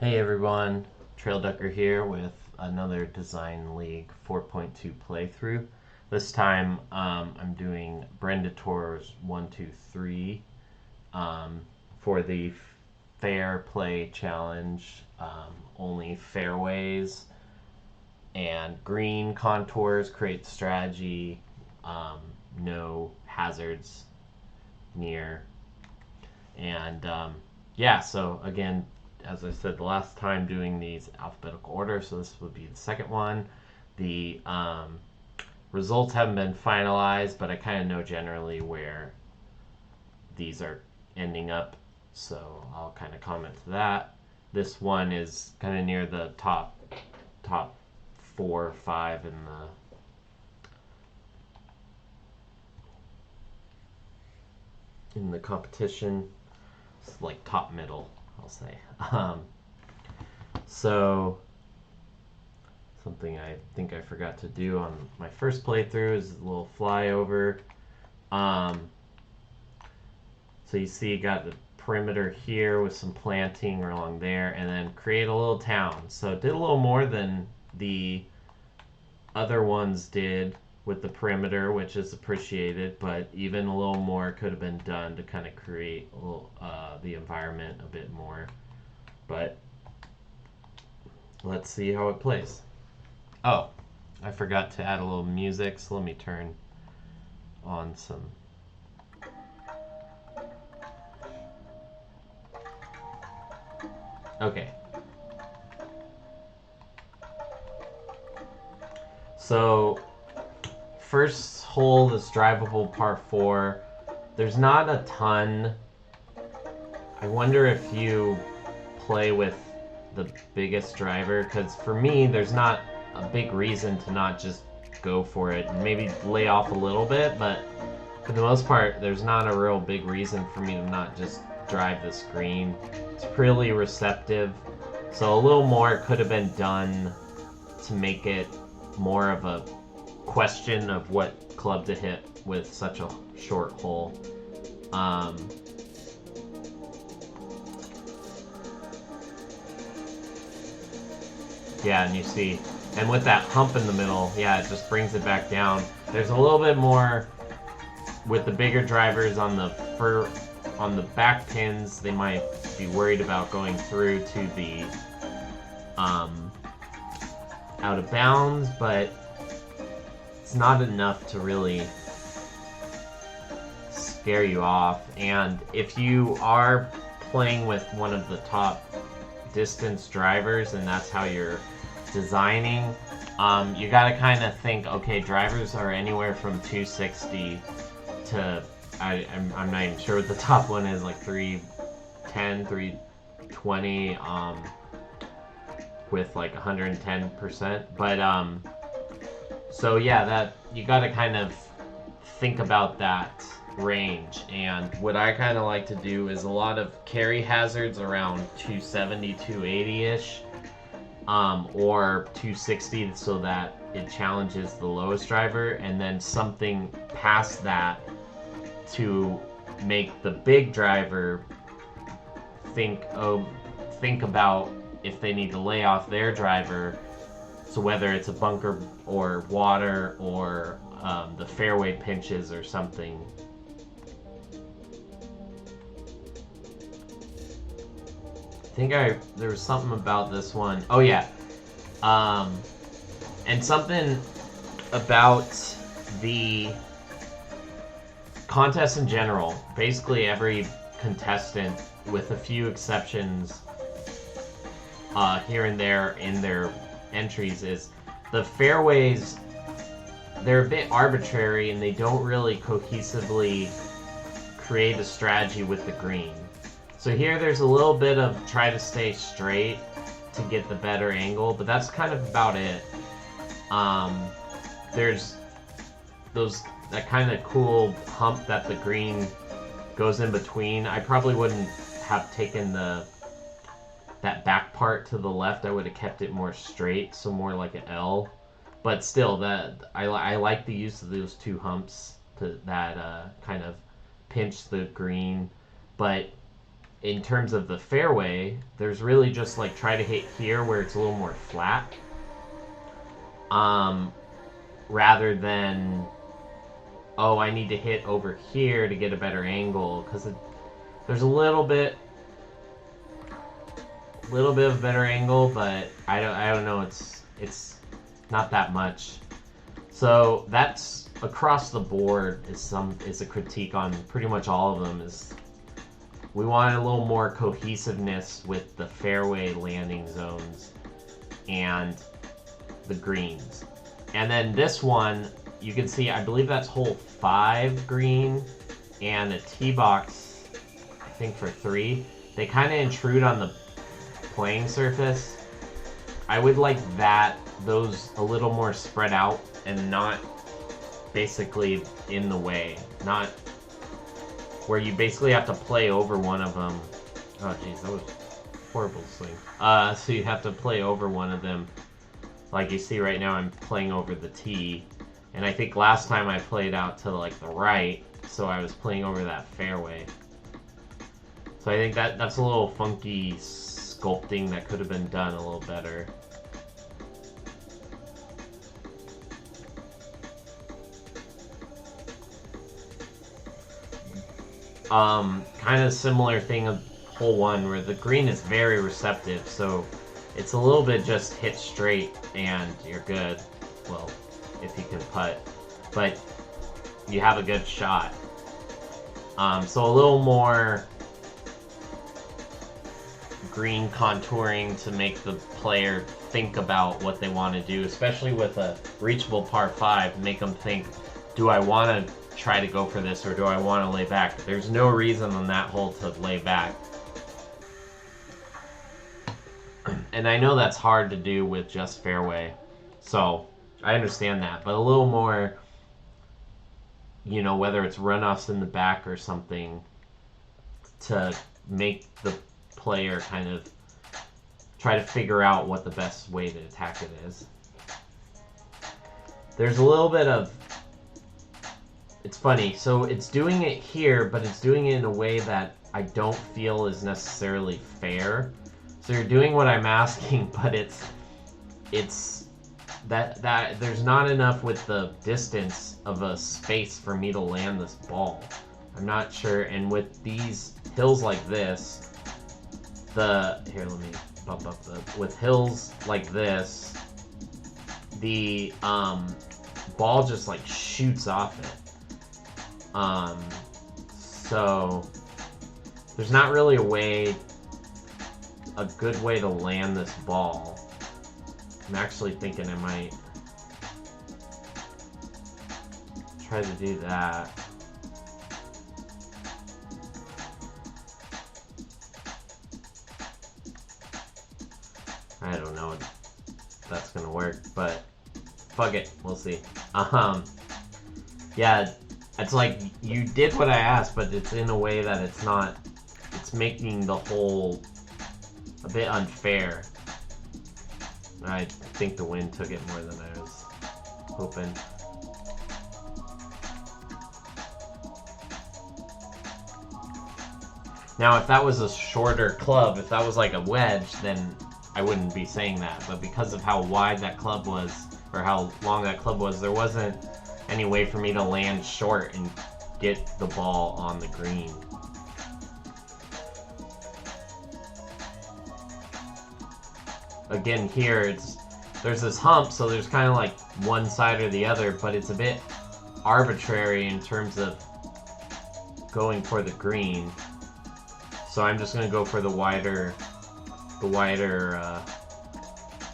Hey everyone, Trail Ducker here with another Design League 4.2 playthrough. This time I'm doing Brenda Torres 123 for the Fair Play Challenge. Only fairways and green contours create strategy, no hazards near. And yeah, so again, as I said the last time, doing these alphabetical order, so this would be the second one. The results haven't been finalized, but I kind of know generally where these are ending up, so I'll kind of comment to that. This one is kind of near the top 4 or 5 in the competition. It's like top middle, I'll say. So something I think I forgot to do on my first playthrough is a little flyover. Um, so you see, you got the perimeter here with some planting along there, and then create a little town. So it did a little more than the other ones did with the perimeter, which is appreciated, but even a little more could have been done to kind of create a little, the environment a bit more. But let's see how it plays. Oh, I forgot to add a little music, so let me turn on some. Okay. So, first hole is drivable par 4. There's not a ton. I wonder if you play with the biggest driver, because for me, there's not a big reason to not just go for it and maybe lay off a little bit, but for the most part, there's not a real big reason for me to not just drive this green. It's pretty receptive, so a little more could have been done to make it more of a question of what club to hit with such a short hole. Yeah, and you see, and with that hump in the middle, yeah, it just brings it back down. There's a little bit more with the bigger drivers on the back pins. They might be worried about going through to the out of bounds, but it's not enough to really scare you off. And if you are playing with one of the top distance drivers and that's how you're designing, you got to kind of think, okay, drivers are anywhere from 260 to I'm not even sure what the top one is, like 310, 320, with like 110%. But so yeah, that you got to kind of think about that range. And what I kind of like to do is a lot of carry hazards around 270, 280-ish, or 260, so that it challenges the lowest driver, and then something past that to make the big driver think about if they need to lay off their driver. So whether it's a bunker or water or the fairway pinches or something. I think there was something about this one. Oh yeah, and something about the contest in general. Basically, every contestant, with a few exceptions here and there in their entries, is the fairways. They're a bit arbitrary and they don't really cohesively create a strategy with the green. So here there's a little bit of try to stay straight to get the better angle, but that's kind of about it. There's that kind of cool hump that the green goes in between. I probably wouldn't have taken that back part to the left. I would have kept it more straight, so more like an L. But still, that I like the use of those two humps that kind of pinch the green. But in terms of the fairway, there's really just like try to hit here where it's a little more flat, rather than, oh, I need to hit over here to get a better angle, because there's a little bit of better angle, but I don't know, it's not that much. So that's across the board is a critique on pretty much all of them. Is we want a little more cohesiveness with the fairway landing zones and the greens. And then this one, you can see, I believe that's hole 5 green and a tee box, I think for 3. They kind of intrude on the playing surface. I would like those a little more spread out and not basically in the way. Not where you basically have to play over one of them. Oh jeez, that was a horrible swing. So you have to play over one of them. Like you see right now, I'm playing over the tee. And I think last time I played out to like the right, so I was playing over that fairway. So I think that's a little funky sculpting that could have been done a little better. Kind of similar thing of hole 1 where the green is very receptive, so it's a little bit just hit straight and you're good. Well, if you can putt, but you have a good shot. So a little more green contouring to make the player think about what they want to do, especially with a reachable par 5. Make them think, do I want to try to go for this or do I want to lay back? There's no reason on that hole to lay back. And I know that's hard to do with just fairway, so I understand that, but a little more, you know, whether it's runoffs in the back or something, to make the player kind of try to figure out what the best way to attack it is. There's a little bit of, it's funny, so it's doing it here, but it's doing it in a way that I don't feel is necessarily fair. So you're doing what I'm asking, but it's that there's not enough with the distance of a space for me to land this ball. I'm not sure, and with these hills like this, let me bump up with hills like this, the ball just like shoots off it. So there's not really a good way to land this ball. I'm actually thinking I might try to do that. I don't know if that's gonna work, but fuck it, we'll see. Yeah, it's like you did what I asked, but it's in a way that it's not. It's making the hole a bit unfair. I think the wind took it more than I was hoping. Now, if that was a shorter club, if that was like a wedge, then I wouldn't be saying that. But because of how wide that club was, or how long that club was, there wasn't any way for me to land short and get the ball on the green. Again, here there's this hump, so there's kind of like one side or the other, but it's a bit arbitrary in terms of going for the green. So I'm just gonna go for the wider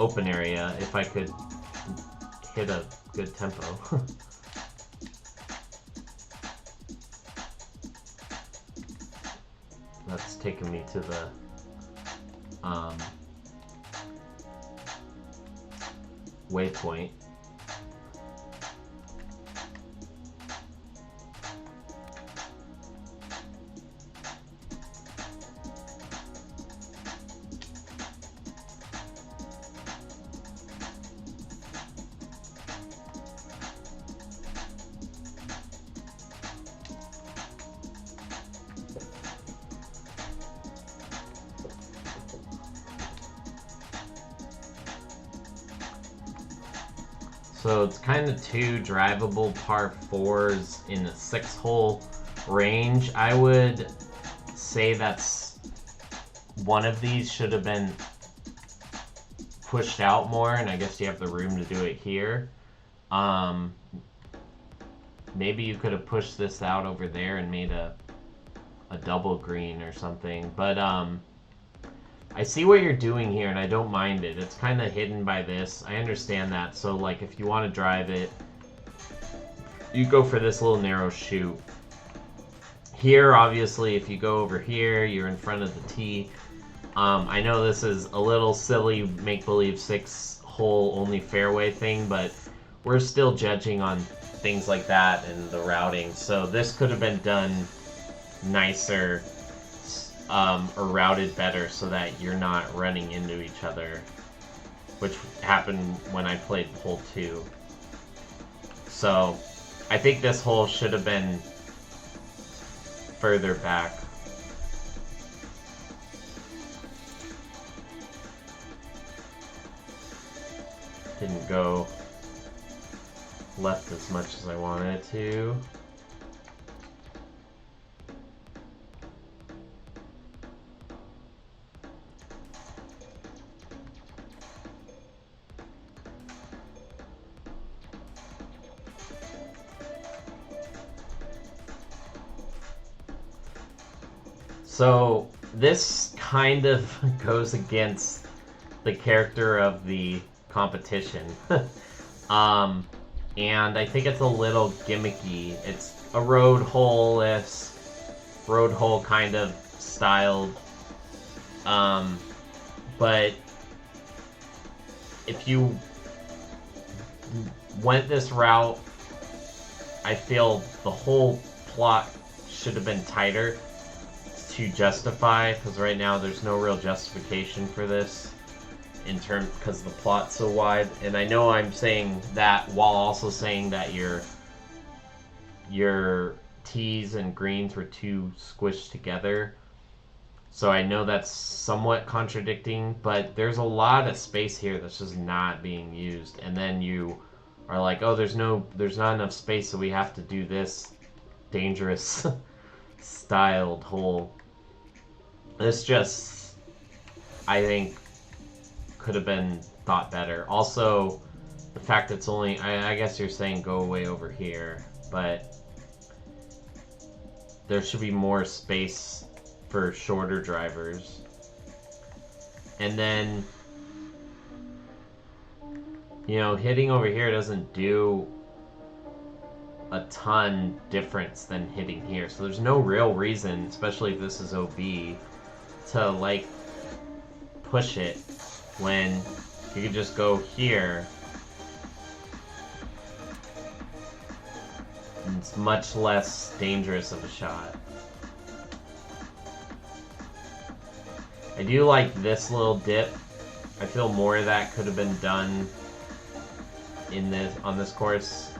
open area if I could hit a good tempo. That's taking me to the waypoint. So it's kind of two drivable par 4s in a 6-hole range. I would say that's one of these should have been pushed out more, and I guess you have the room to do it here. Maybe you could have pushed this out over there and made a double green or something. But I see what you're doing here, and I don't mind it. It's kind of hidden by this. I understand that. So, like, if you want to drive it, you go for this little narrow chute. Here, obviously, if you go over here, you're in front of the tee. I know this is a little silly make-believe 6-hole only fairway thing, but we're still judging on things like that and the routing. So this could have been done nicer or routed better so that you're not running into each other, which happened when I played hole 2. So I think this hole should have been further back. Didn't go left as much as I wanted it to. So this kind of goes against the character of the competition. And I think it's a little gimmicky. It's a road hole kind of styled. But if you went this route, I feel the whole plot should have been tighter to justify, because right now there's no real justification for this in terms, because the plot's so wide. And I know I'm saying that while also saying that your tees and greens were too squished together. So I know that's somewhat contradicting, but there's a lot of space here that's just not being used. And then you are like, oh, there's not enough space, so we have to do this dangerous styled hole. This just, I think, could have been thought better. Also, the fact it's only, I guess you're saying go away over here, but there should be more space for shorter drivers. And then, you know, hitting over here doesn't do a ton difference than hitting here. So there's no real reason, especially if this is OB, to like push it when you could just go here. It's much less dangerous of a shot. I do like this little dip. I feel more of that could have been done on this course.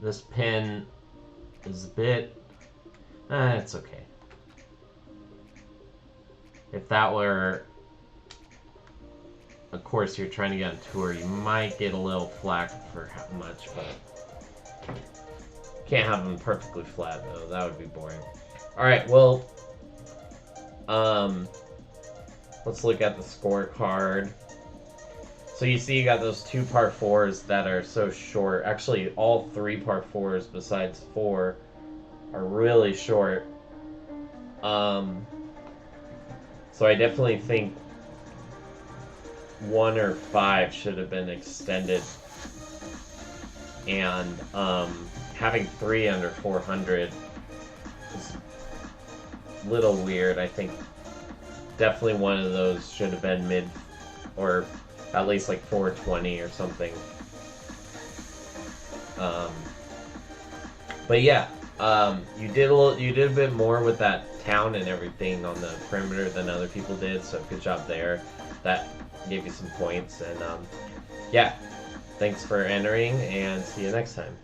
This pin is a bit... it's okay. If that were a course you're trying to get on tour, you might get a little flack for how much, but can't have them perfectly flat, though. That would be boring. Alright, well, let's look at the scorecard. So you see you got those 2 par 4s that are so short. Actually, all 3 par 4s besides 4 are really short. So I definitely think 1 or 5 should have been extended. And having 3 under 400 is a little weird. I think definitely one of those should have been mid, or at least like 420 or something. But yeah, you did a bit more with that town and everything on the perimeter than other people did, so good job there. That gave you some points. And yeah, Thanks for entering, and see you next time.